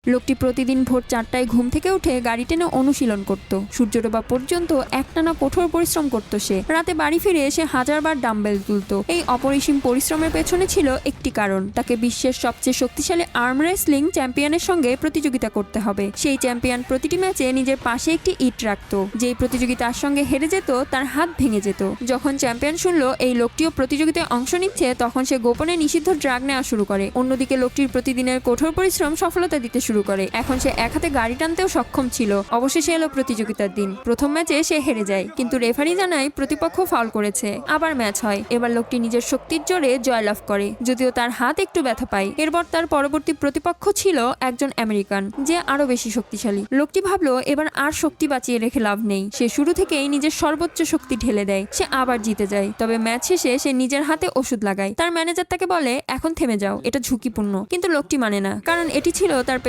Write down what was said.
লোকটি প্রতিদিন ভোর 4টায় ঘুম থেকে উঠে গাড়ি টেনে অনুশীলন করত। সূর্য ডোবা পর্যন্ত একটানা কঠোর পরিশ্রম করত সে। রাতে বাড়ি ফিরে এসে হাজারবার ডাম্বেল তুলত। এই অপরিসীম পরিশ্রমের পেছনে ছিল একটি কারণ, তাকে বিশ্বের সবচেয়ে শক্তিশালী আর্ম রেসলিং চ্যাম্পিয়নের সঙ্গে প্রতিযোগিতা করতে হবে। সেই চ্যাম্পিয়ন প্রতিটি ম্যাচে নিজের পাশে একটি ইট রাখত। যেই প্রতিযোগী তার সঙ্গে হেরে যেত তার হাত ভেঙে যেত। যখন চ্যাম্পিয়ন শুনল এই লোকটিও প্রতিযোগিতায় অংশ নিচ্ছে, তখন সে গোপনে নিষিদ্ধ ড্রাগ নেওয়া শুরু করে। অন্যদিকে লোকটির প্রতিদিনের কঠোর পরিশ্রম সফলতা দিতে শুরু করে। এখন সে এক হাতে গাড়ি টানতেও সক্ষম ছিল। অবশেষে এলো প্রতিযোগিতার দিন। প্রথম ম্যাচে সে হেরে যায়, কিন্তু রেফারি জানায় প্রতিপক্ষ ফাউল করেছে। আবার ম্যাচ হয়। এবার লোকটি নিজের শক্তির জোরে জয়লাভ করে, যদিও তার হাত একটু ব্যথা পায়। এরপর তার পরবর্তী প্রতিপক্ষ ছিল একজন আমেরিকান, যে আরো বেশি শক্তিশালী। লোকটি ভাবলো এবার আর শক্তি বাঁচিয়ে রেখে লাভ নেই। সে শুরু থেকেই নিজের সর্বোচ্চ শক্তি ঢেলে দেয়। সে আবার জিতে যায়। তবে ম্যাচ শেষে সে নিজের হাতে ওষুধ লাগায়। তার ম্যানেজার তাকে বলে, এখন থেমে যাও, এটা ঝুঁকিপূর্ণ। কিন্তু লোকটি মানে না, কারণ এটি ছিল তার